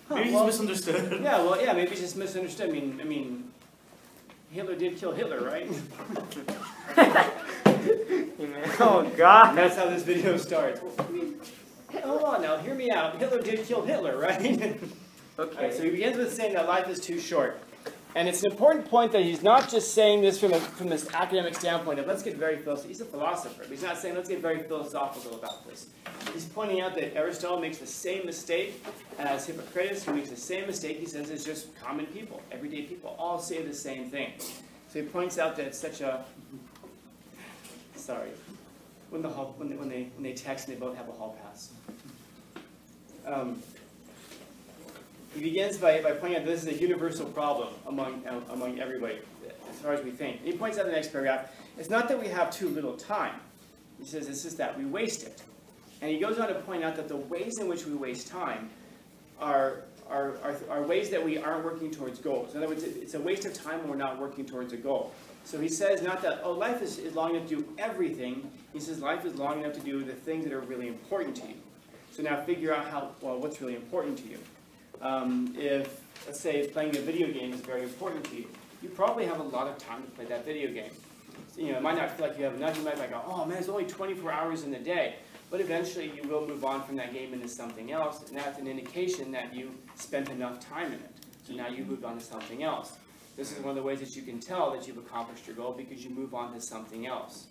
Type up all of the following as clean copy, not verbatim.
Maybe he's misunderstood. Yeah, well, yeah, maybe he's just misunderstood. I mean, Hitler did kill Hitler, right? Oh, God. And that's how this video starts. Well, hold on now, hear me out. Hitler did kill Hitler, right? Okay. Right, so he begins with saying that life is too short. And it's an important point that he's not just saying this from this academic standpoint of let's get very philosophical. He's a philosopher, but he's not saying let's get very philosophical about this. He's pointing out that Aristotle makes the same mistake as Hippocrates, who makes the same mistake. He says it's just common people, everyday people, all say the same thing. So he points out that it's such a sorry, when they text and they both have a hall pass. He begins by pointing out that this is a universal problem among everybody, as far as we think. He points out in the next paragraph, it's not that we have too little time. He says it's just that we waste it. And he goes on to point out that the ways in which we waste time are ways that we aren't working towards goals. In other words, it's a waste of time when we're not working towards a goal. So he says not that, oh, life is long enough to do everything. He says life is long enough to do the things that are really important to you. So now figure out what's really important to you. If, let's say, playing a video game is very important to you, you probably have a lot of time to play that video game. So, it might not feel like you have enough. You might go, oh man, it's only 24 hours in the day. But eventually you will move on from that game into something else, and that's an indication that you spent enough time in it. So now you moved on to something else. This is one of the ways that you can tell that you've accomplished your goal because you move on to something else.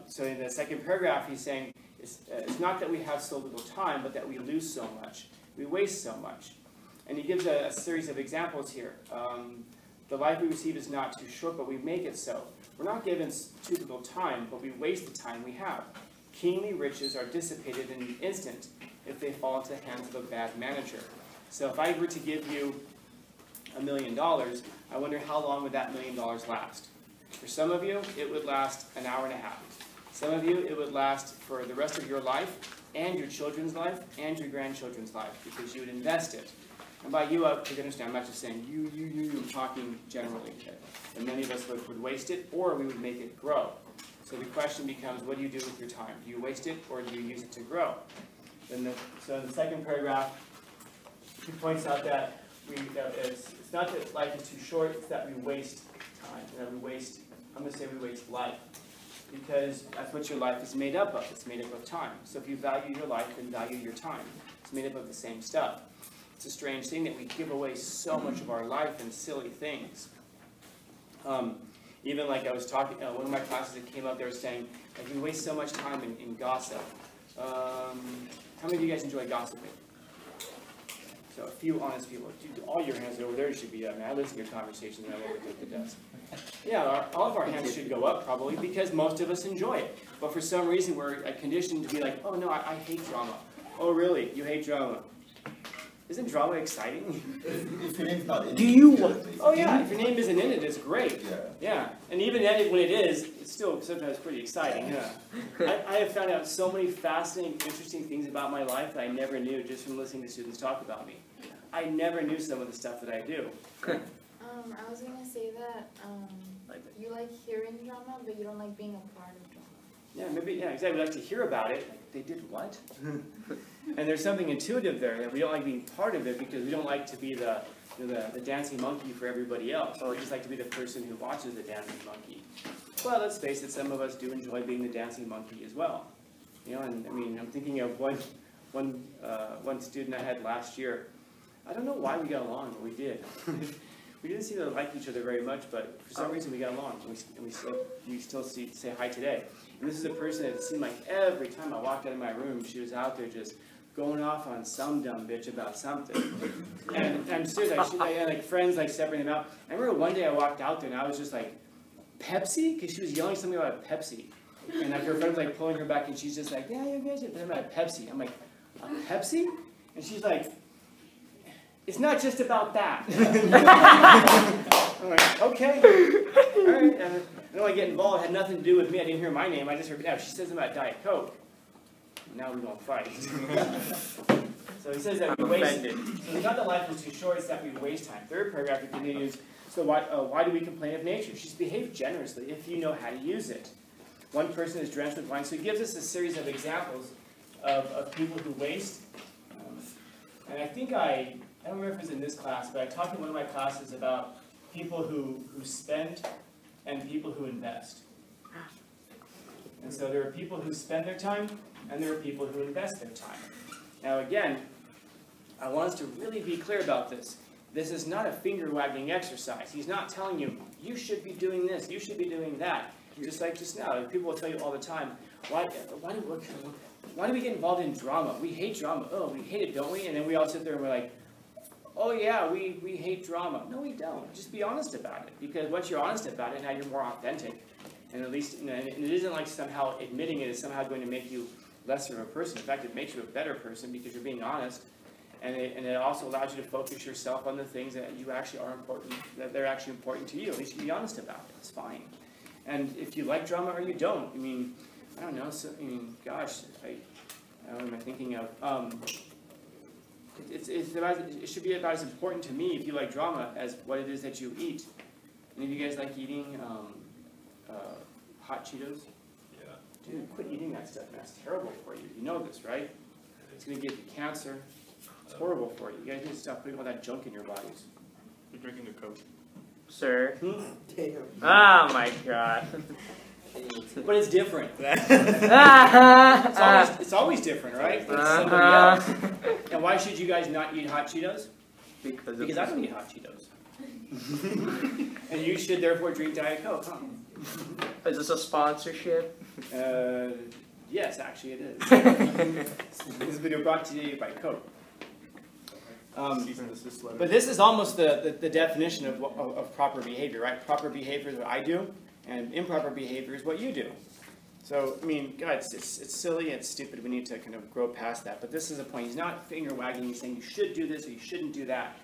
So in the second paragraph, he's saying, it's not that we have so little time, but that we lose so much. We waste so much. And he gives a series of examples here. The life we receive is not too short, but we make it so. We're not given too little time, but we waste the time we have. Kingly riches are dissipated in an instant if they fall into the hands of a bad manager. So if I were to give you $1 million, I wonder how long would that $1 million last? For some of you, it would last an hour and a half. Some of you, it would last for the rest of your life, and your children's life, and your grandchildren's life, because you would invest it. And by you, you can understand, I'm not just saying you, I'm talking generally. And many of us would waste it, or we would make it grow. So the question becomes, what do you do with your time? Do you waste it, or do you use it to grow? So in the second paragraph, he points out that it's not that life is too short, it's that we waste time. That we waste, I'm going to say we waste life. Because that's what your life is made up of. It's made up of time. So if you value your life, then value your time. It's made up of the same stuff. It's a strange thing that we give away so much of our life in silly things. Even like I was talking, one of my classes that came up, they were saying, like, we waste so much time in gossip. How many of you guys enjoy gossiping? So a few honest people. Dude, all your hands over there should be up. Man, I listen to your conversations and I'm over at the desk. Yeah, all of our hands should go up probably because most of us enjoy it. But for some reason we're conditioned to be like, oh no, I hate drama. Oh really? You hate drama? Isn't drama exciting? If your name's not in it. Do you? Oh yeah, if your name isn't in it, it's great. Yeah. Yeah, and even then, when it is, it's still sometimes pretty exciting. Yeah. I have found out so many fascinating, interesting things about my life that I never knew just from listening to students talk about me. I never knew some of the stuff that I do. I was going to say that you like hearing drama, but you don't like being a part of drama. Yeah, maybe, yeah, exactly. We like to hear about it. Like, they did what? And there's something intuitive there that we don't like being part of it because we don't like to be the dancing monkey for everybody else. Or we just like to be the person who watches the dancing monkey. Well, let's face it, some of us do enjoy being the dancing monkey as well. You know, and I mean, I'm thinking of one student I had last year. I don't know why we got along, but we did. We didn't seem to like each other very much, but for some reason we got along, and we still say hi today. And this is a person that it seemed like every time I walked out of my room, she was out there just going off on some dumb bitch about something. And I'm serious, I had like friends like separating them out. I remember one day I walked out there and I was just like, Pepsi? Because she was yelling something about Pepsi. And like her friend was like pulling her back and she's just like, yeah, you guys are talking about Pepsi. I'm like, Pepsi? And she's like, it's not just about that. I'm like, okay. All right. And I don't want to get involved. It had nothing to do with me. I didn't hear my name. I just heard, yeah, she says something about Diet Coke. Now we don't fight. So he says that we waste. So it's not that life is too short, it's that we waste time. Third paragraph, he continues, so why do we complain of nature? She's behaved generously if you know how to use it. One person is drenched with wine. So he gives us a series of examples of people who waste. And I think I don't remember if it was in this class, but I talked in one of my classes about people who spend and people who invest. And so there are people who spend their time, and there are people who invest their time. Now again, I want us to really be clear about this. This is not a finger-wagging exercise. He's not telling you, you should be doing this, you should be doing that. Just like just now, people will tell you all the time, why do we get involved in drama? We hate drama. Oh, we hate it, don't we? And then we all sit there and we're like, oh yeah, we hate drama. No, we don't. Just be honest about it. Because once you're honest about it, now you're more authentic. And at least, and it isn't like somehow admitting it is somehow going to make you lesser of a person. In fact, it makes you a better person because you're being honest. And it also allows you to focus yourself on the things that you actually are important, that they're actually important to you. At least you can be honest about it. It's fine. And if you like drama or you don't, I mean, I don't know. So, I mean, gosh, what am I thinking of? It should be about as important to me if you like drama as what it is that you eat. Any of you guys like eating hot Cheetos? Yeah. Dude, quit eating that stuff. That's terrible for you. You know this, right? It's going to give you cancer. It's horrible for you. You guys need to stop putting all that junk in your bodies. You're drinking a Coke. Sir. Damn. Oh my god. But it's different. It's always different, right? It's somebody else. And why should you guys not eat hot Cheetos? Because I don't eat hot Cheetos. And you should therefore drink Diet Coke, huh? Is this a sponsorship? Yes, actually it is. This video brought to you by Coke. Cease and desist letter. But this is almost the definition of proper behavior, right? Proper behavior is what I do, and improper behavior is what you do. So, I mean, God, it's silly, it's stupid, we need to kind of grow past that. But this is a point. He's not finger wagging, he's saying you should do this or you shouldn't do that.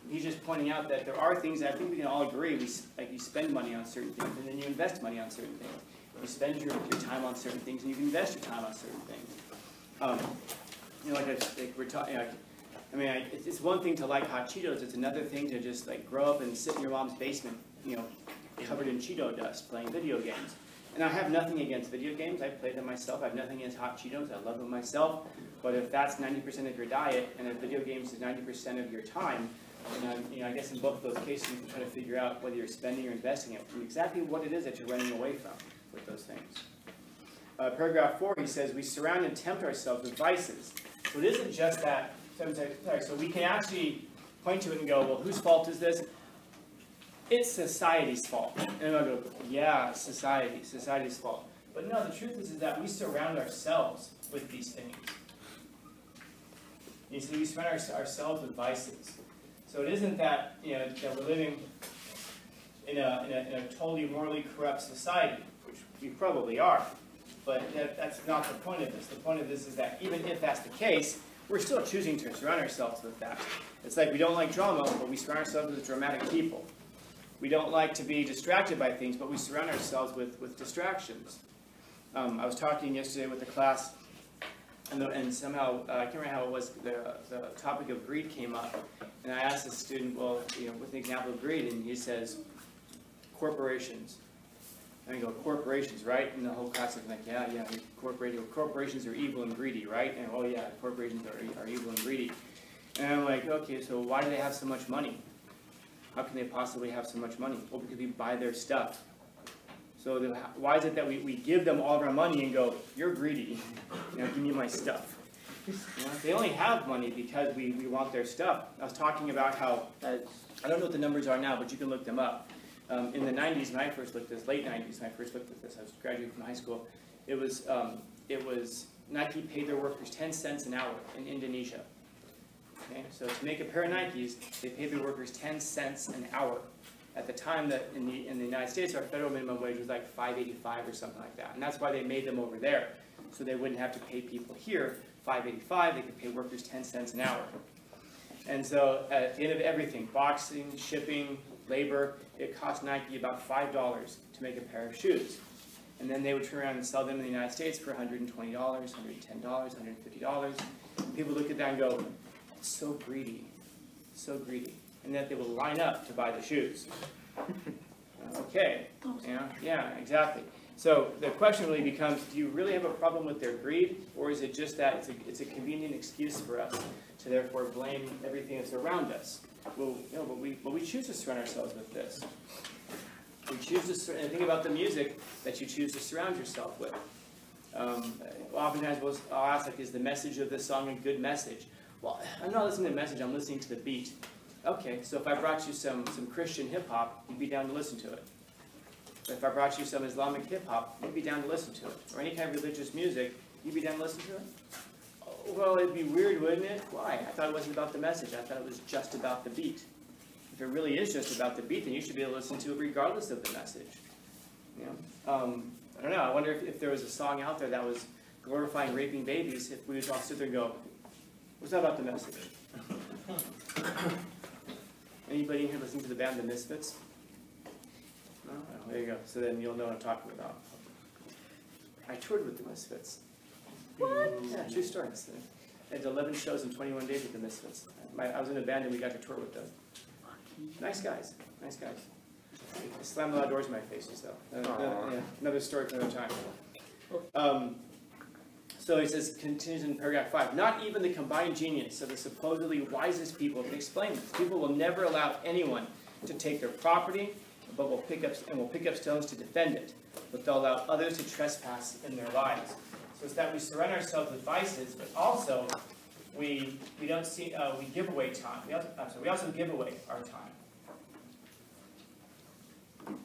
He's just pointing out that there are things that I think we can all agree. Like you spend money on certain things, and then you invest money on certain things. You spend your time on certain things, and you can invest your time on certain things. You know, like we're talking. I mean, it's one thing to like hot Cheetos. It's another thing to just like grow up and sit in your mom's basement, you know, covered in Cheeto dust, playing video games. And I have nothing against video games. I play them myself. I have nothing against hot Cheetos. I love them myself. But if that's 90% of your diet, and if video games is 90% of your time, and you know, I guess in both of those cases, you can try to figure out whether you're spending or investing it, and exactly what it is that you're running away from with those things. Paragraph 4, he says, we surround and tempt ourselves with vices. So it isn't just that. So we can actually point to it and go, well, whose fault is this? It's society's fault. And I'll go, yeah, society's fault. But no, the truth is that we surround ourselves with these things. You see, we surround ourselves with vices. So it isn't that, you know, that we're living in a totally morally corrupt society, which we probably are. But that's not the point of this. The point of this is that even if that's the case, we're still choosing to surround ourselves with that. It's like we don't like drama, but we surround ourselves with dramatic people. We don't like to be distracted by things, but we surround ourselves with distractions. I was talking yesterday with the class, and somehow, I can't remember how it was, the topic of greed came up. And I asked the student, well, you know, what's an example of greed? And he says, corporations. And I go, corporations, right? And the whole class is like, yeah, corporations are evil and greedy, right? And, oh yeah, corporations are evil and greedy. And I'm like, okay, so why do they have so much money? How can they possibly have so much money? Well, because we buy their stuff. So why is it that we give them all of our money and go, you're greedy, you know, give me my stuff? You know, they only have money because we want their stuff. I was talking about how, I don't know what the numbers are now, but you can look them up. In the 90s, when I first looked at this, late 90s, when I first looked at this, I was graduating from high school, it was Nike paid their workers 10 cents an hour in Indonesia. Okay? So to make a pair of Nikes, they paid their workers 10 cents an hour. At the time that in the United States, our federal minimum wage was like $5.85 or something like that. And that's why they made them over there. So they wouldn't have to pay people here $5.85, they could pay workers 10 cents an hour. And so at the end of everything, boxing, shipping, labor, it cost Nike about $5 to make a pair of shoes. And then they would turn around and sell them in the United States for $120, $110, $150. People look at that and go, it's so greedy, so greedy. And that they will line up to buy the shoes. Okay, yeah, exactly. So the question really becomes, do you really have a problem with their greed, or is it just that it's a convenient excuse for us to therefore blame everything that's around us? Well, but we choose to surround ourselves with this. We choose to, and think about the music that you choose to surround yourself with. Oftentimes I'll ask, like, is the message of this song a good message? Well, I'm not listening to the message, I'm listening to the beat. Okay, so if I brought you some Christian hip-hop, you'd be down to listen to it. If I brought you some Islamic hip-hop, you'd be down to listen to it. Or any kind of religious music, you'd be down to listen to it? Oh, well, it'd be weird, wouldn't it? Why? I thought it wasn't about the message. I thought it was just about the beat. If it really is just about the beat, then you should be able to listen to it regardless of the message. You know? I don't know. I wonder if there was a song out there that was glorifying raping babies, if we would all sit there and go, what's that about the message? Anybody in here listening to the band The Misfits? No? Oh, there you go. So then you'll know what I'm talking about. I toured with The Misfits. What? Yeah, true story. I did 11 shows in 21 days with The Misfits. I was in a band and we got to tour with them. Nice guys. Nice guys. They slammed a lot of doors in my faces, though. Another story for another time. So he says, continues in paragraph 5, not even the combined genius of the supposedly wisest people can explain this. People will never allow anyone to take their property, but will pick up stones to defend it. But they'll allow others to trespass in their lives. So it's that we surround ourselves with vices, but also we don't see we give away time. We also give away our time.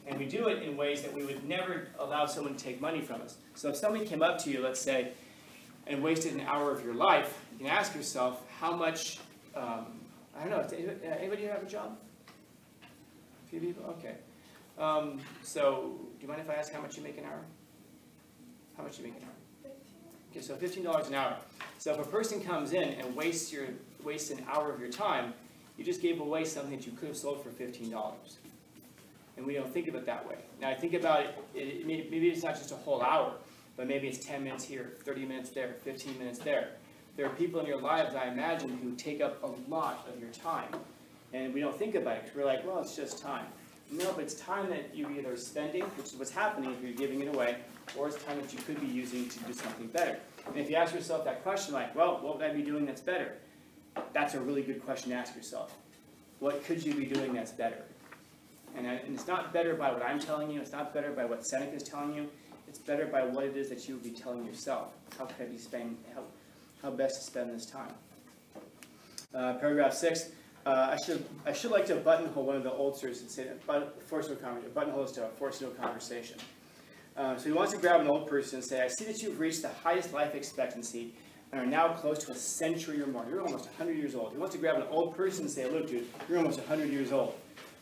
And we do it in ways that we would never allow someone to take money from us. So if somebody came up to you, let's say, and wasted an hour of your life, you can ask yourself how much, I don't know, anybody have a job? A few people? Okay. So do you mind if I ask how much you make an hour? How much you make an hour? Okay, so $15 an hour. So if a person comes in and wastes an hour of your time, you just gave away something that you could have sold for $15. And we don't think of it that way. Now I think about it, maybe it's not just a whole hour, but maybe it's 10 minutes here, 30 minutes there, 15 minutes there. There are people in your lives, I imagine, who take up a lot of your time. And we don't think about it, because we're like, well, it's just time. No, but it's time that you're either spending, which is what's happening if you're giving it away, or it's time that you could be using to do something better. And if you ask yourself that question, like, well, what would I be doing that's better? That's a really good question to ask yourself. What could you be doing that's better? And it's not better by what I'm telling you, it's not better by what Seneca is telling you, it's better by what it is that you would be telling yourself. How could I be spending, how best to spend this time? Paragraph 6, I should like to buttonhole one of the oldsters and say that buttonhole is to force no conversation. So he wants to grab an old person and say, I see that you've reached the highest life expectancy and are now close to a century or more. You're almost 100 years old. He wants to grab an old person and say, look, dude, you're almost 100 years old.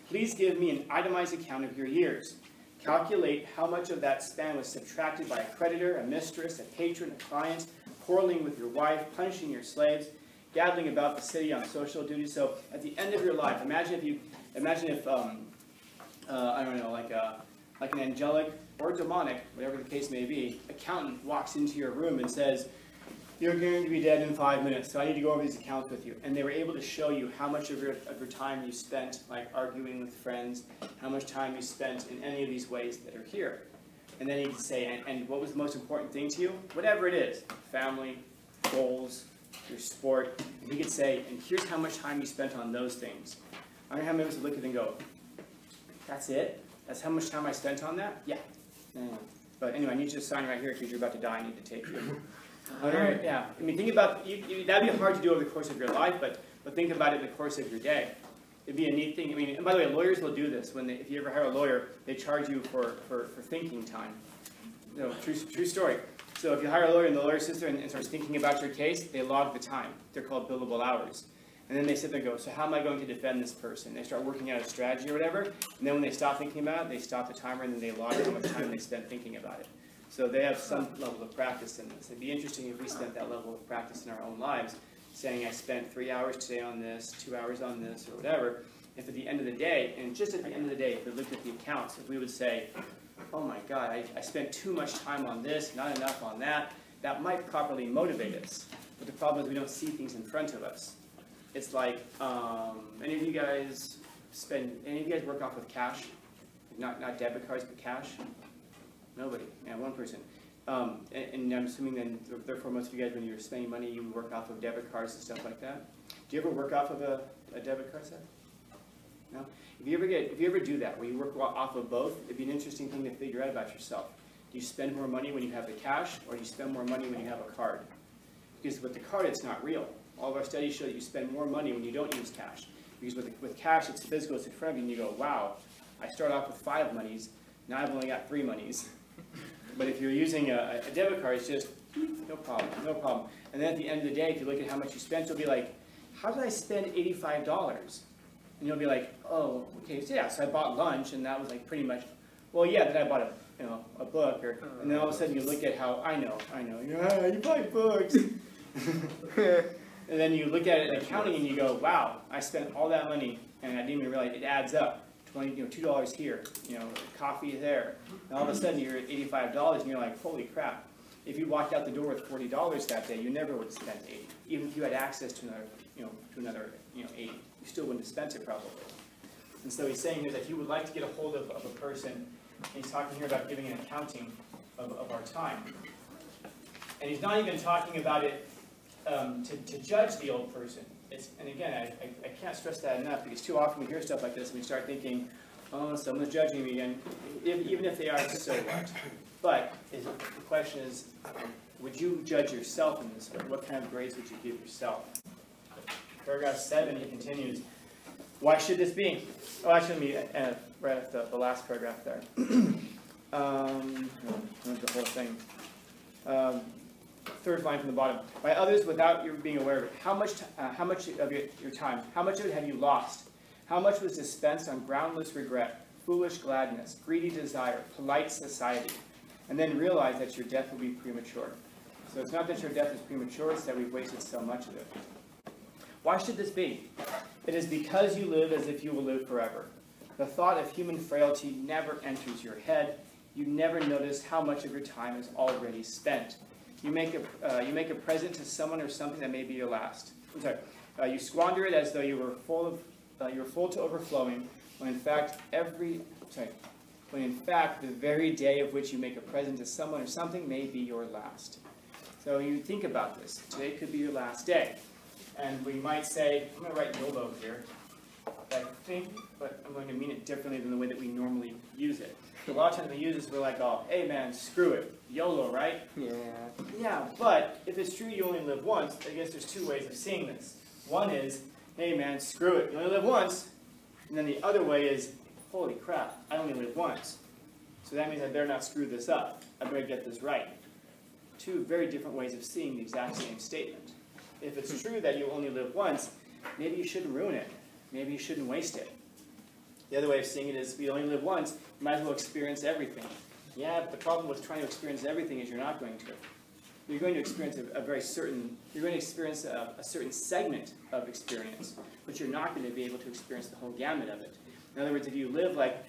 Please give me an itemized account of your years. Calculate how much of that span was subtracted by a creditor, a mistress, a patron, a client, quarreling with your wife, punishing your slaves, gabbling about the city on social duty. So at the end of your life, imagine if I don't know, like an angelic or demonic, whatever the case may be, accountant walks into your room and says, you're going to be dead in 5 minutes, so I need to go over these accounts with you. And they were able to show you how much of your time you spent, like arguing with friends, how much time you spent in any of these ways that are here. And then he could say, and what was the most important thing to you? Whatever it is, family, goals, your sport. And he could say, and here's how much time you spent on those things. I don't know how many of us would look at it and go, that's it? That's how much time I spent on that? Yeah. But anyway, I need you to sign right here because you're about to die. I need to take you. All right, yeah. I mean, think about, that'd be hard to do over the course of your life, but think about it in the course of your day. It'd be a neat thing. I mean, and by the way, lawyers will do this. If you ever hire a lawyer, they charge you for thinking time. You know, true story. So if you hire a lawyer and the lawyer sits there and starts thinking about your case, they log the time. They're called billable hours. And then they sit there and go, so how am I going to defend this person? They start working out a strategy or whatever, and then when they stop thinking about it, they stop the timer and then they log how much time they spent thinking about it. So they have some level of practice in this. It'd be interesting if we spent that level of practice in our own lives, saying I spent 3 hours today on this, 2 hours on this, or whatever. If at the end of the day, and just at the end of the day, if we looked at the accounts, if we would say, oh my God, I spent too much time on this, not enough on that, that might properly motivate us. But the problem is we don't see things in front of us. It's like, any of you guys work off with cash? Not debit cards, but cash? Nobody. Yeah, one person. And I'm assuming then, therefore, most of you guys, when you're spending money, you work off of debit cards and stuff like that. Do you ever work off of a debit card set? No? If you ever do that, where you work off of both, it'd be an interesting thing to figure out about yourself. Do you spend more money when you have the cash, or do you spend more money when you have a card? Because with the card, it's not real. All of our studies show that you spend more money when you don't use cash. Because with cash, it's physical, it's in front of you, and you go, wow, I start off with 5 monies, now I've only got 3 monies. But if you're using a debit card, it's just, no problem, no problem. And then at the end of the day, if you look at how much you spent, you'll be like, how did I spend $85? And you'll be like, oh, okay, so yeah, so I bought lunch, and that was like pretty much, well, yeah, then I bought a book, and then all of a sudden you look at how, I know, you buy books. And then you look at it in accounting and you go, wow, I spent all that money, and I didn't even realize it adds up. $2 here, coffee there. And all of a sudden you're at $85, and you're like, holy crap. If you walked out the door with $40 that day, you never would have spent $80. Even if you had access to another, $80, you still wouldn't have spent it probably. And so he's saying here that he would like to get a hold of a person, and he's talking here about giving an accounting of our time. And he's not even talking about it to judge the old person. And again, I can't stress that enough, because too often we hear stuff like this and we start thinking, oh, someone's judging me, and even if they are, so what? But the question is, would you judge yourself in this way? What kind of grades would you give yourself? Paragraph 7, he continues, why should this be? Oh, actually, let me right at the last paragraph there. The whole thing. Third line from the bottom. By others without you being aware of it. How much of your time, how much of it have you lost? How much was dispensed on groundless regret, foolish gladness, greedy desire, polite society? And then realize that your death will be premature. So it's not that your death is premature, it's that we've wasted so much of it. Why should this be? It is because you live as if you will live forever. The thought of human frailty never enters your head. You never notice how much of your time is already spent. You make a present to someone or something that may be your last. I'm sorry. You squander it as though you were full to overflowing, when in fact the very day of which you make a present to someone or something may be your last. So you think about this. Today could be your last day. And we might say, I'm going to write YOLO here. But I'm going to mean it differently than the way that we normally use it. A lot of times we use this, we're like, oh, hey man, screw it. YOLO, right? Yeah. Yeah, but if it's true you only live once, I guess there's 2 ways of seeing this. One is, hey man, screw it, you only live once. And then the other way is, holy crap, I only live once. So that means I better not screw this up. I better get this right. 2 very different ways of seeing the exact same statement. If it's true that you only live once, maybe you shouldn't ruin it. Maybe you shouldn't waste it. The other way of seeing it is, if you only live once, you might as well experience everything. Yeah, but the problem with trying to experience everything is you're not going to. You're going to experience you're going to experience a certain segment of experience, but you're not going to be able to experience the whole gamut of it. In other words, if you live like,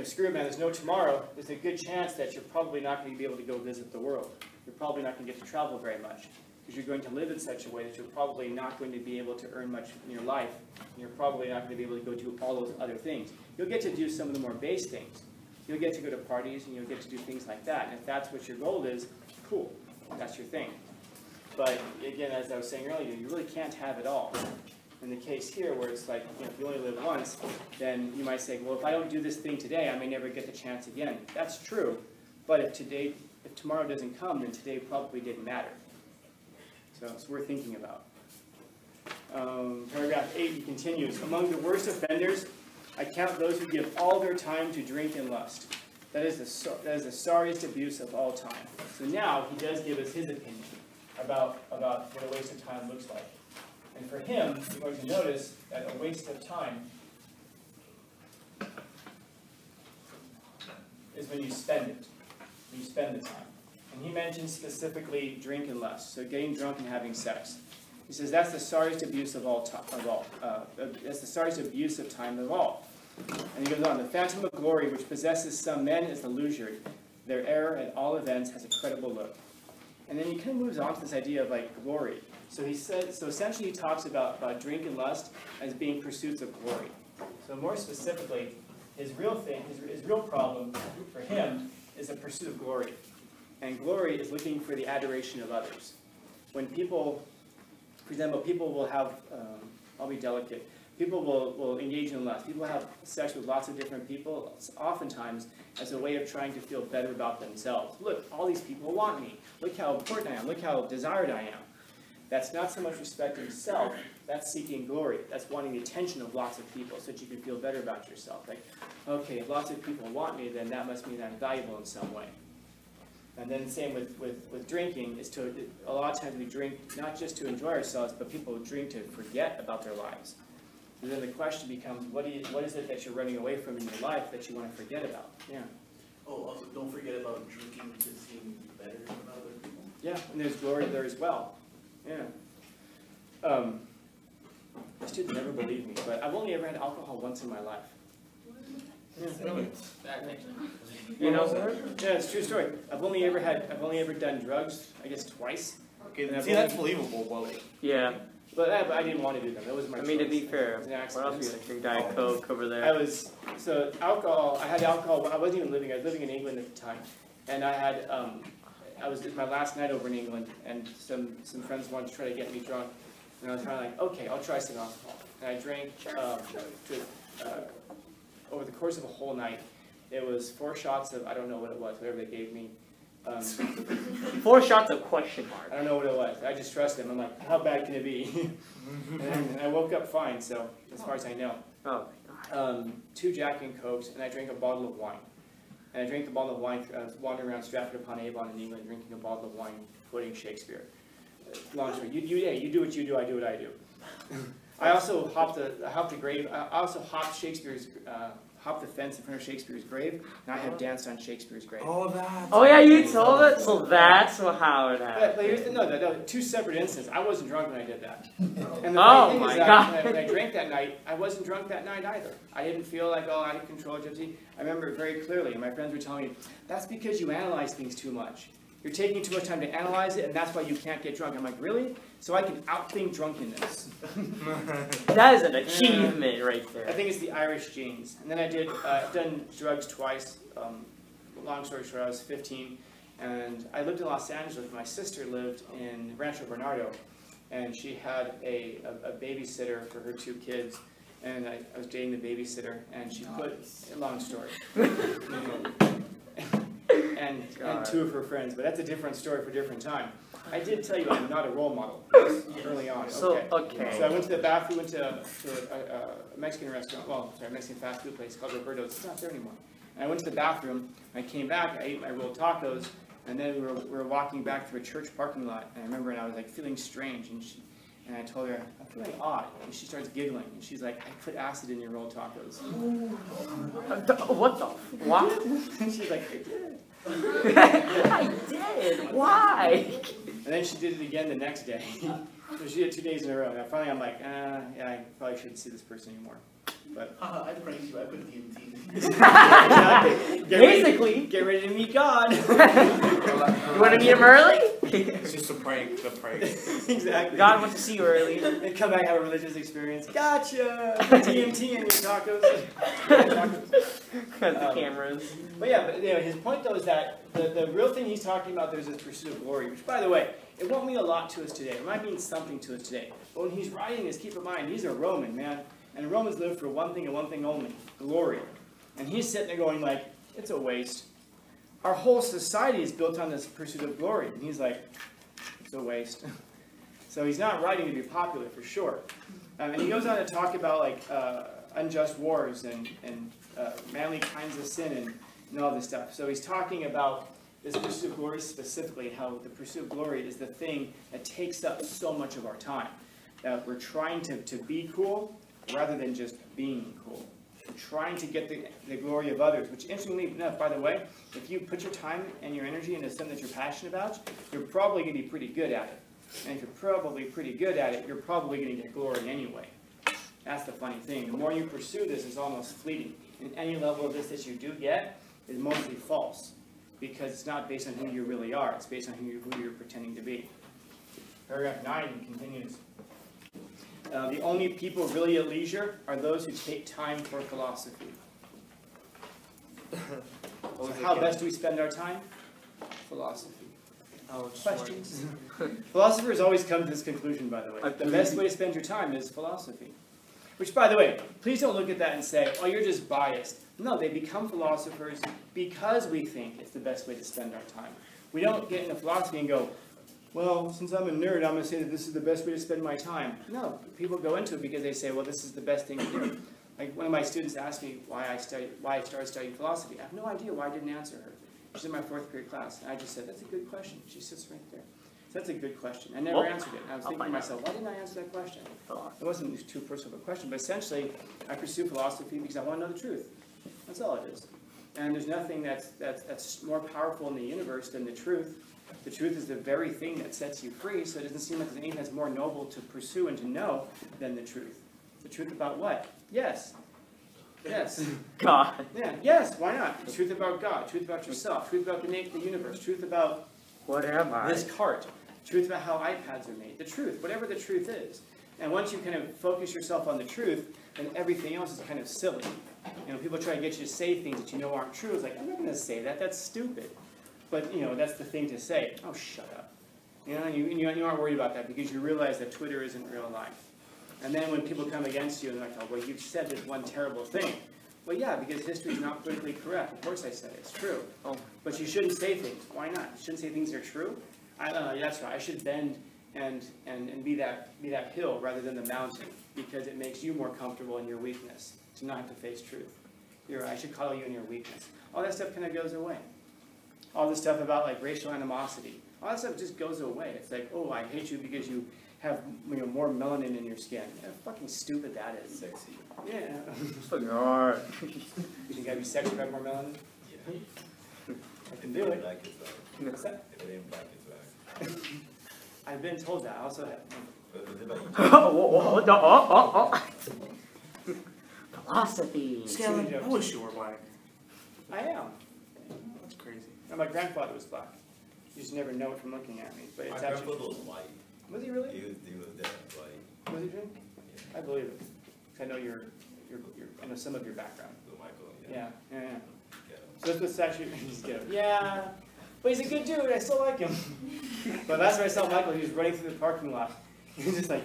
screw it man, there's no tomorrow, there's a good chance that you're probably not going to be able to go visit the world. You're probably not going to get to travel very much, because you're going to live in such a way that you're probably not going to be able to earn much in your life. And you're probably not going to be able to go do all those other things. You'll get to do some of the more base things. You'll get to go to parties, and you'll get to do things like that. And if that's what your goal is, cool. That's your thing. But again, as I was saying earlier, you really can't have it all. In the case here, where it's like, if you only live once, then you might say, well, if I don't do this thing today, I may never get the chance again. That's true. But if tomorrow doesn't come, then today probably didn't matter. So it's worth thinking about. Paragraph 8, he continues, among the worst offenders, I count those who give all their time to drink and lust. That is the sorriest abuse of all time. So now he does give us his opinion about what a waste of time looks like. And for him, you're going to notice that a waste of time is when you spend it, when you spend the time. And he mentions specifically drink and lust, so getting drunk and having sex. He says that's the sorriest abuse of all time. That's the sorriest abuse of time of all. And he goes on, the phantom of glory which possesses some men is illusory. Their error at all events has a credible look. And then he kind of moves on to this idea of like glory. So he said, so essentially he talks about drink and lust as being pursuits of glory. So more specifically, his real problem for him is a pursuit of glory. And glory is looking for the adoration of others. When people, for example, people will have, I'll be delicate, people will engage in lust. People have sex with lots of different people, oftentimes as a way of trying to feel better about themselves. Look, all these people want me. Look how important I am. Look how desired I am. That's not so much respecting self, that's seeking glory. That's wanting the attention of lots of people so that you can feel better about yourself. Like, okay, if lots of people want me, then that must mean I'm valuable in some way. And then the same with drinking, is to, a lot of times we drink not just to enjoy ourselves, but people drink to forget about their lives. And then the question becomes, what is it that you're running away from in your life that you want to forget about? Yeah. Oh, also don't forget about drinking to seem better than other people. Yeah, and there's glory there as well. Yeah. My students never believe me, but I've only ever had alcohol once in my life. Yeah. Really? You know, Yeah, it's a true story. I've only ever done drugs, I guess twice. Okay, And I've see, that's only- believable, but like, yeah. But I didn't want to do them. That was my I mean, to choice. be fair, It was an what else accident. are you gonna drink? Diet Coke over I there? was, so alcohol, I had alcohol, I wasn't even living, I was living in England at the time. And I had, I was my last night over in England, and some friends wanted to try to get me drunk. And I was kind of like, okay, I'll try some alcohol. And I drank, over the course of a whole night, it was 4 shots of, I don't know what it was, whatever they gave me. 4 shots of question mark. I don't know what it was. I just trusted them. I'm like, how bad can it be? And I woke up fine, so as far as I know. Oh, 2 Jack and Cokes, and I drank a bottle of wine. And I drank the bottle of wine, I was wandering around Stratford-upon-Avon in England drinking a bottle of wine, quoting Shakespeare. Long story. You do what you do, I do what I do. I also hopped the grave, I also hopped hopped the fence in front of Shakespeare's grave, and I have danced on Shakespeare's grave. oh, that's. oh yeah, you told it. So that's how it But happened. here's the, no, 2 separate instances. I wasn't drunk when I did that. And the Oh funny thing my is that God. when I drank that night, I wasn't drunk that night either. I didn't feel like, oh, out of control, gypsy. I remember it very clearly, and my friends were telling me, that's because you analyze things too much. You're taking too much time to analyze it, and that's why you can't get drunk. I'm like, really? So I can outthink drunkenness. That is an achievement right I there. think it's the Irish genes. And then I've done drugs twice. Long story short, I was 15, and I lived in Los Angeles. My sister lived in Rancho Bernardo, and she had a babysitter for her 2 kids, and I was dating the babysitter, and she put, long story. and God. 2 of her friends, but that's a different story for a different time. I did tell you I'm not a role model early on. So Okay. So I went to the bathroom, went to a Mexican restaurant, Mexican fast food place called Roberto's. It's not there anymore. And I went to the bathroom, I came back, I ate my rolled tacos, and then we were walking back through a church parking lot, and I remember, and I was like feeling strange, and I told her, I'm feeling odd, and she starts giggling, and she's like, I put acid in your rolled tacos. What the? What? And she's like, I did. I did. Why? And then she did it again the next day. So she did it 2 days in a row. And finally I'm like, yeah, I probably shouldn't see this person anymore. But I pranked you, I put DMT. Basically. Get ready to meet God. You want to meet him early? It's just a prank, the prank. Exactly. God wants to see you early. And come back, have a religious experience. Gotcha. DMT in your tacos. Because the cameras. But yeah, but anyway, his point though is that the real thing he's talking about there is this pursuit of glory, which by the way, it won't mean a lot to us today. It might mean something to us today. But when he's writing this, keep in mind, he's a Roman, man. And Romans live for one thing and one thing only, glory. And he's sitting there going like, it's a waste. Our whole society is built on this pursuit of glory. And he's like, it's a waste. So he's not writing to be popular for sure. And he goes on to talk about like unjust wars and manly kinds of sin and all this stuff. So he's talking about this pursuit of glory specifically, how the pursuit of glory is the thing that takes up so much of our time. That we're trying to be cool rather than just being cool. We're trying to get the glory of others, which interestingly enough, by the way, if you put your time and your energy into something that you're passionate about, you're probably going to be pretty good at it. And if you're probably pretty good at it, you're probably going to get glory anyway. That's the funny thing. The more you pursue this, it's almost fleeting. And any level of this that you do get is mostly false, because it's not based on who you really are. It's based on who you're pretending to be. Paragraph 9 continues. The only people really at leisure are those who take time for philosophy. What was So it how again? best do we spend our time? Philosophy. Oh, just Questions? Philosophers always come to this conclusion, by the way. The Agreed. best way to spend your time is philosophy. Which, by the way, please don't look at that and say, oh, you're just biased. No, they become philosophers because we think it's the best way to spend our time. We don't get into philosophy and go, well, since I'm a nerd, I'm going to say that this is the best way to spend my time. No, people go into it because they say, well, this is the best thing to do. Like one of my students asked me why I started studying philosophy. I have no idea why I didn't answer her. She's in my 4th period class, and I just said, that's a good question. She sits right there. So that's a good question. I never Well, answered it. And I was I'll thinking to find out. myself, why didn't I answer that question? It wasn't too personal of a question, but essentially, I pursue philosophy because I want to know the truth. That's all it is. And there's nothing that's more powerful in the universe than the truth. The truth is the very thing that sets you free, so it doesn't seem like there's anything that's more noble to pursue and to know than the truth. The truth about what? Yes. Yes. God. Yeah, yes, why not? Truth about God, truth about yourself, truth about the universe, truth about What am I? this cart, truth about how iPads are made, the truth, whatever the truth is. And once you kind of focus yourself on the truth, then everything else is kind of silly. You know, people try to get you to say things that you know aren't true. It's like, I'm not going to say that, that's stupid. But, you know, that's the thing to say. Oh, shut up. You know, and you aren't worried about that because you realize that Twitter isn't real life. And then when people come against you and they're like, oh, well, you've said this one terrible thing. Well, yeah, because history is not politically correct. Of course I said it. It's true. Oh. But you shouldn't say things. Why not? You shouldn't say things that are true? That's right. I should bend and be that hill rather than the mountain because it makes you more comfortable in your weakness to not have to face truth. You're right. I should call you in your weakness. All that stuff kind of goes away. All this stuff about like racial animosity. All that stuff just goes away. It's like, oh, I hate you because you have more melanin in your skin. How fucking stupid that is. Sexy. Yeah. Fucking hard. You think I'd be sexy if I had more melanin? Yeah. I can do it. Black is black. What's that? If it ain't black, it's black. I've been told that. I also have. What is it about you? Philosophy. Scanlon, I wish you were black. I am. That's crazy. And my grandfather was black. You just never know it from looking at me. But My it's actually. grandfather was white. Was he really? He was dead white. Was he really? I believe it. I know I know some of your background. So Michael, Yeah. yeah. So that's what's actually, he's good. Yeah, but he's a good dude, I still like him. But last time I saw Michael, he was running through the parking lot. He was just like,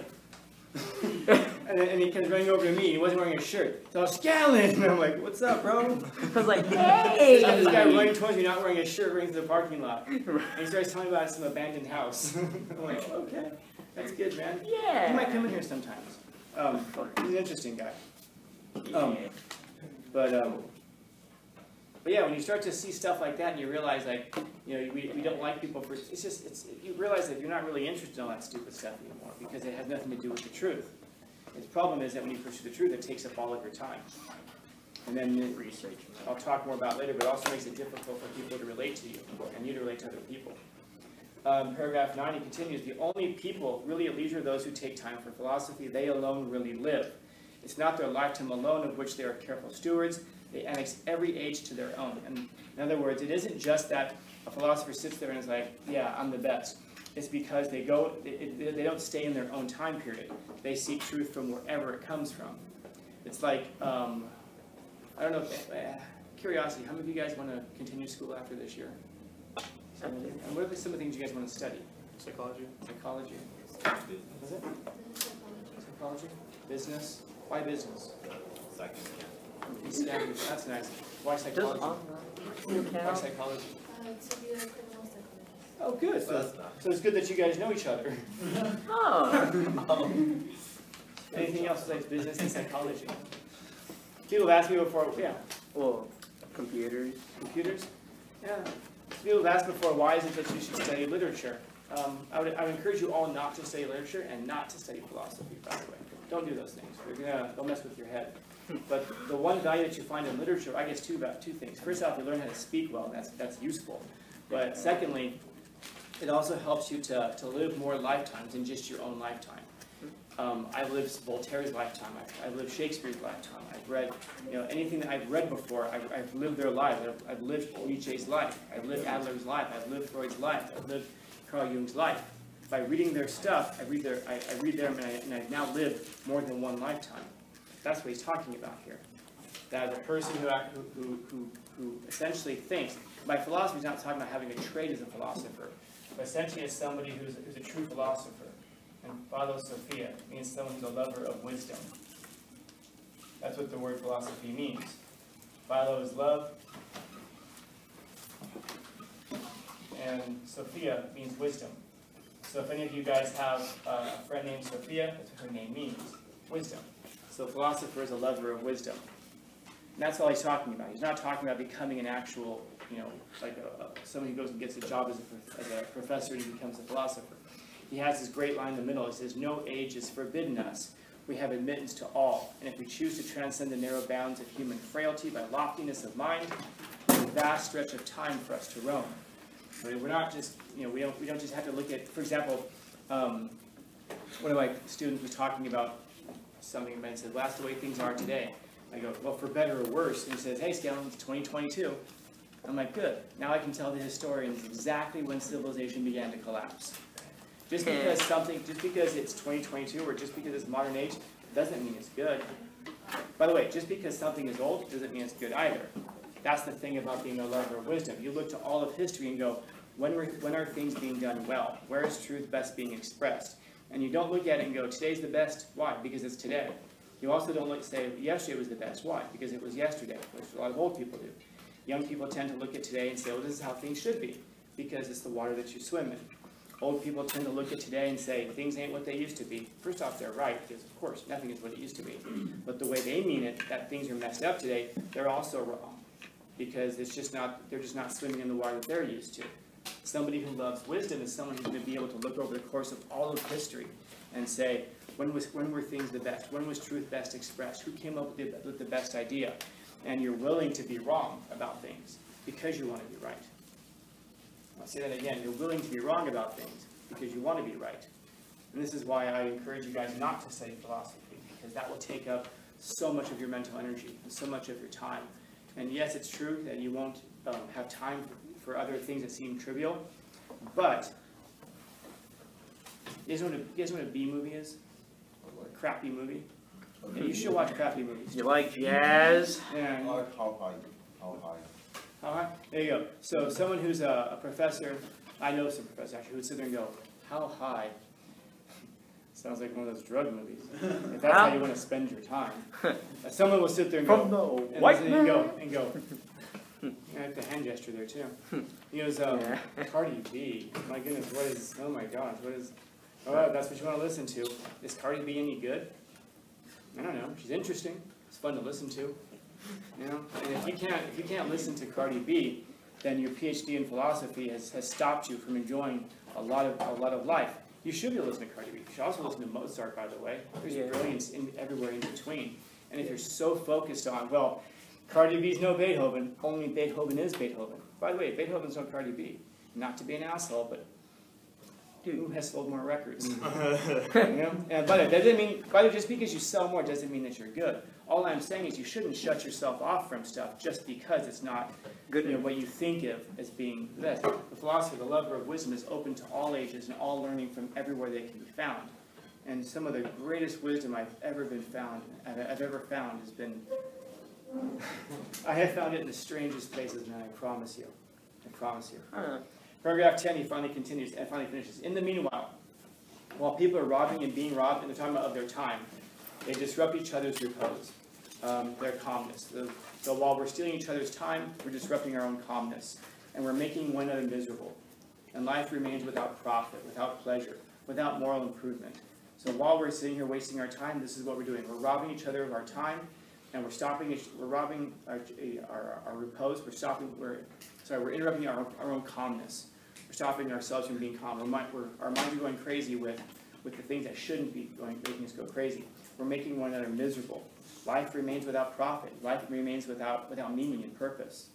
and he comes running over to me, he wasn't wearing a shirt. So I was Scanlon, and I'm like, what's up, bro? I was like, hey! This guy running towards me, not wearing a shirt, running through the parking lot. And he starts telling me about some abandoned house. I'm like, okay, that's good, man. Yeah. He might come in here sometimes. He's an interesting guy. But yeah, when you start to see stuff like that and you realize like, you know, we don't like people for, you realize that you're not really interested in all that stupid stuff anymore because it has nothing to do with the truth. The problem is that when you pursue the truth, it takes up all of your time. And then Research. I'll talk more about later, but it also makes it difficult for people to relate to you and you to relate to other people. Paragraph 9, he continues, the only people really at leisure are those who take time for philosophy. They alone really live. It's not their lifetime alone of which they are careful stewards. They annex every age to their own. And in other words, it isn't just that a philosopher sits there and is like, yeah, I'm the best. It's because they don't stay in their own time period. They seek truth from wherever it comes from. It's like, I don't know, curiosity, how many of you guys want to continue school after this year? And what are some of the things you guys want to study? Psychology. Psychology? Is it? Psychology? Business? Why business? That's nice. Why psychology? Why psychology? To be a criminal psychologist. Oh, good. So it's good that you guys know each other. Oh. Anything else besides business and psychology? People have asked me before, yeah. Well, computers. Computers? Yeah. People have asked before, why is it that you should study literature? I would encourage you all not to study literature and not to study philosophy, by the way. Don't do those things. They'll mess with your head. But the one value that you find in literature, I guess two things. First off, you learn how to speak well, and that's useful. But secondly, it also helps you to live more lifetimes than just your own lifetime. I've lived Voltaire's lifetime. I've lived Shakespeare's lifetime. I've read, anything that I've read before. I've lived their lives. I've lived Nietzsche's life. I've lived Adler's life. I've lived Freud's life. I've lived Carl Jung's life. By reading their stuff, I read them, and I've now lived more than one lifetime. That's what he's talking about here. that the person who essentially thinks, by philosophy, he's not talking about having a trade as a philosopher, but essentially as somebody who's a true philosopher. And philosophia means someone who's a lover of wisdom. That's what the word philosophy means. Philo is love, and Sophia means wisdom. So if any of you guys have a friend named Sophia, that's what her name means, wisdom. So a philosopher is a lover of wisdom. And that's all he's talking about. He's not talking about becoming an actual, like someone who goes and gets a job as a professor and he becomes a philosopher. He has this great line in the middle. He says, "No age is forbidden us. We have admittance to all. And if we choose to transcend the narrow bounds of human frailty by loftiness of mind, there's a vast stretch of time for us to roam." But we're not just, we don't just have to look at, for example, one of my students was talking about something and said, "Well, that's the way things are today." I go, "Well, for better or worse." And he says, "Hey, Scanlon, it's 2022. I'm like, "Good. Now I can tell the historians exactly when civilization began to collapse." Just because it's 2022 or just because it's modern age doesn't mean it's good. By the way, just because something is old doesn't mean it's good either. That's the thing about being a lover of wisdom. You look to all of history and go, when are things being done well? Where is truth best being expressed? And you don't look at it and go, today's the best. Why? Because it's today. You also don't look and say, yesterday was the best. Why? Because it was yesterday, which a lot of old people do. Young people tend to look at today and say, well, this is how things should be, because it's the water that you swim in. Old people tend to look at today and say, things ain't what they used to be. First off, they're right, because of course, nothing is what it used to be. But the way they mean it, that things are messed up today, they're also wrong. Because they're just not swimming in the water that they're used to. Somebody who loves wisdom is someone who's going to be able to look over the course of all of history and say, when were things the best? When was truth best expressed? Who came up with the best idea? And you're willing to be wrong about things because you want to be right. I'll say that again. You're willing to be wrong about things because you want to be right. And this is why I encourage you guys not to study philosophy, because that will take up so much of your mental energy and so much of your time. And yes, it's true that you won't have time for other things that seem trivial, but you guys know what a B movie is? A crappy movie? Yeah, you should watch crappy movies. You like jazz? And How high? how high? There you go. So someone who's a professor, I know some professors actually, who would sit there and go, how high? Sounds like one of those drug movies. If that's how you want to spend your time. Someone will sit there and go, From the and white listen man. and go. I have the hand gesture there too. He goes, Cardi B. My goodness, what is, oh my gosh, what is, oh, that's what you want to listen to. Is Cardi B any good? I don't know. She's interesting. It's fun to listen to. And if you can't listen to Cardi B, then your PhD in philosophy has stopped you from enjoying a lot of life. You should be able to listen to Cardi B. You should also listen to Mozart, by the way. There's brilliance everywhere in between. And if you're so focused on, well, Cardi B's no Beethoven, only Beethoven is Beethoven. By the way, Beethoven's no Cardi B. Not to be an asshole, but who has sold more records? And that doesn't mean, just because you sell more doesn't mean that you're good. All I'm saying is you shouldn't shut yourself off from stuff just because it's not good, what you think of as being the best. The philosopher, the lover of wisdom, is open to all ages and all learning from everywhere they can be found. And some of the greatest wisdom I've ever found has been, I have found it in the strangest places, man, I promise you. I promise you. Paragraph 10, he finally continues, and finally finishes. In the meanwhile, while people are robbing and being robbed in the time of their time, they disrupt each other's repose, their calmness. So while we're stealing each other's time, we're disrupting our own calmness, and we're making one another miserable. And life remains without profit, without pleasure, without moral improvement. So while we're sitting here wasting our time, this is what we're doing. We're robbing each other of our time, and we're robbing our repose. We're interrupting our own calmness. We're stopping ourselves from being calm. Our minds are going crazy with the things that shouldn't be making us go crazy. We're making one another miserable. Life remains without profit. Life remains without meaning and purpose.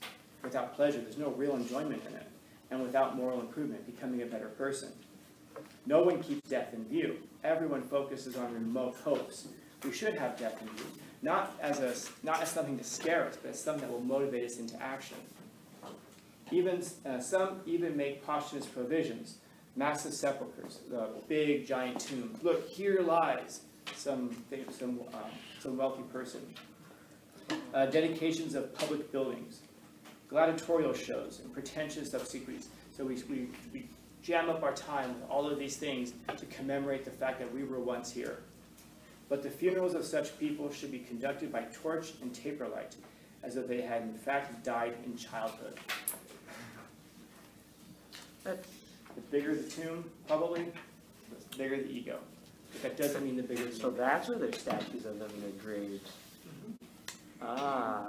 Without pleasure, there's no real enjoyment in it. And without moral improvement, becoming a better person. No one keeps death in view. Everyone focuses on remote hopes. We should have death in view, not as something to scare us, but as something that will motivate us into action. Some even make posthumous provisions, massive sepulchres, big giant tombs. Look, here lies some wealthy person. dedications of public buildings, gladiatorial shows, and pretentious obsequies. So we jam up our time with all of these things to commemorate the fact that we were once here. But the funerals of such people should be conducted by torch and taper light, as if they had in fact died in childhood. The bigger the tomb, probably, the bigger the ego. But that doesn't mean the bigger the So ego. that's where there's statues of them in their graves. Ah.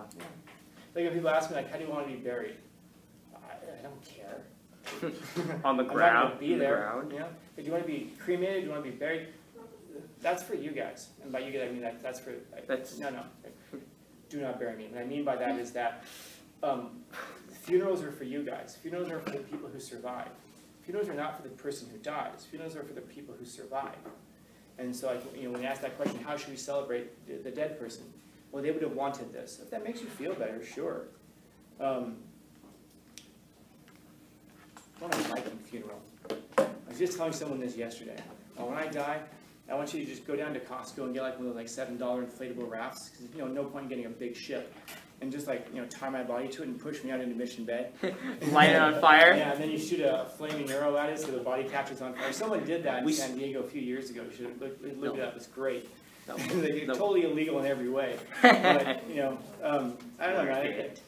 Like when people ask me, like, how do you want to be buried? I don't care. On the I'm not ground. gonna be on the there. ground. You know? If you want to be cremated, you want to be buried, that's for you guys. And by you guys, I mean that's for, That's- no, do not bury me. What I mean by that is that funerals are for you guys. Funerals are for the people who survive. Funerals are not for the person who dies. Funerals are for the people who survive. And so, when you ask that question, how should we celebrate the dead person? Well, they would have wanted this. If that makes you feel better, sure. What a Viking funeral. I was just telling someone this yesterday. When I die, I want you to just go down to Costco and get like one of those like $7 inflatable rafts, because no point in getting a big ship, and just tie my body to it and push me out into Mission Bay. Light it on fire. Yeah, and then you shoot a flaming arrow at it so the body catches on fire. Someone did that in San Diego a few years ago. You should have looked it up. It's great. No. They're No. totally illegal in every way. But, I don't know, right?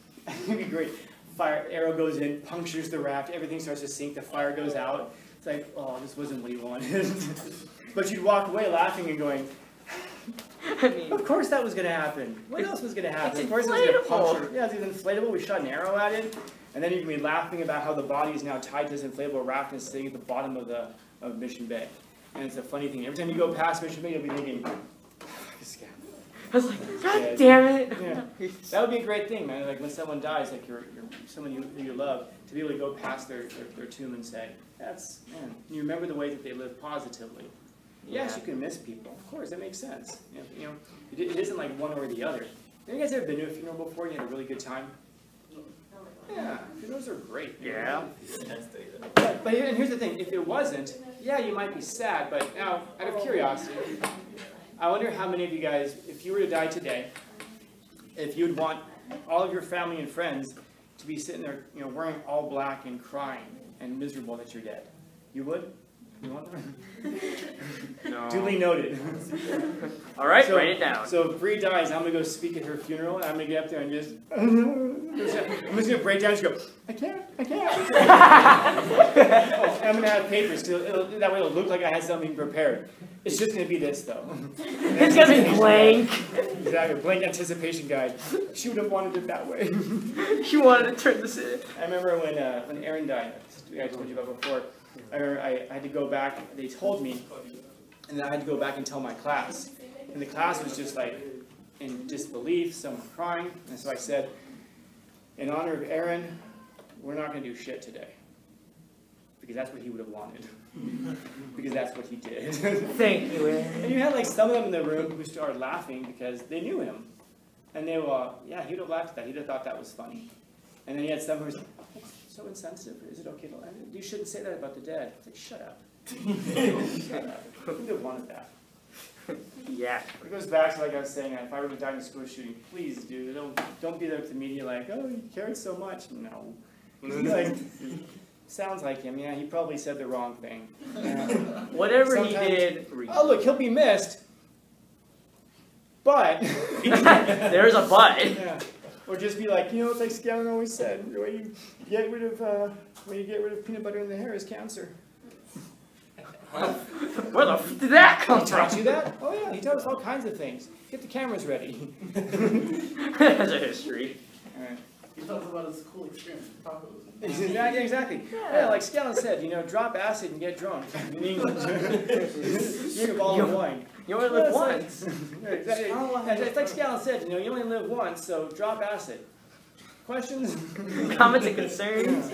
It'd be great. Fire arrow goes in, punctures the raft, everything starts to sink, the fire goes out. It's like, oh, this wasn't what he wanted. But you'd walk away laughing and going, I mean, of course that was going to happen. What else was going to happen? It's Of course it was going to inflatable. puncture. Yeah, it's inflatable. We shot an arrow at it. And then you can be laughing about how the body is now tied to this inflatable raft and sitting at the bottom of Mission Bay. And it's a funny thing. Every time you go past Mission Bay, you'll be thinking, this guy. I was like, God damn it. Yeah. That would be a great thing, man. Like when someone dies, like you're someone who you love, to be able to go past their tomb and say, that's, man, you remember the way that they lived positively. Yes, you can miss people. Of course, that makes sense. It isn't like one or the other. Have you guys ever been to a funeral before and you had a really good time? Yeah, funerals are great. Yeah. But here's the thing, if it wasn't, yeah, you might be sad, but now, out of curiosity, I wonder how many of you guys, if you were to die today, if you'd want all of your family and friends to be sitting there, wearing all black and crying and miserable that you're dead. You would? You want them? No. Duly noted. All right, So- write it down. So if Bree dies, I'm going to go speak at her funeral, and I'm going to get up there and just, I'm just going to break down and just go, I can't. I'm going to have papers, that way it'll look like I had something prepared. It's just going to be this, though. It's going to be blank. Exactly, blank anticipation guide. She would have wanted it that way. You wanted to turn this in. I remember when Aaron died, I told you about before, I remember I had to go back, they told me, and then I had to go back and tell my class. And the class was just like in disbelief, some were crying, and so I said, in honor of Aaron, we're not going to do shit today. Because that's what he would have wanted. Because that's what he did. Thank you, Aaron. And you had like some of them in the room who started laughing because they knew him. And they were, yeah, he would have laughed at that. He'd have thought that was funny. And then you had some who was like, oh, so insensitive. Is it okay to laugh? You shouldn't say that about the dead. It's like, shut up. Shut up. Who would have wanted that? Yeah. It goes back to like I was saying, if I were to die in a school shooting, please, dude, don't be there with the media like, oh, you cared so much. No. Like, sounds like him. Yeah, he probably said the wrong thing. Whatever Sometimes- he did. Oh, look, he'll be missed. But. There's a but. Yeah. Or just be like, it's like Scanlon always said, the way you get rid of peanut butter in the hair is cancer. Where the f did that come He taught from? you that? Oh yeah, he taught us all kinds of things. Get the cameras ready. That's a history. All right. He talks about his cool experience with tacos. Exactly. Yeah, like Scanlon said, drop acid and get drunk in England. Drink a bottle of wine. You only live Yeah, once. Yeah, exactly. It's like Scanlon said, you only live once, so drop acid. Questions? Comments and concerns?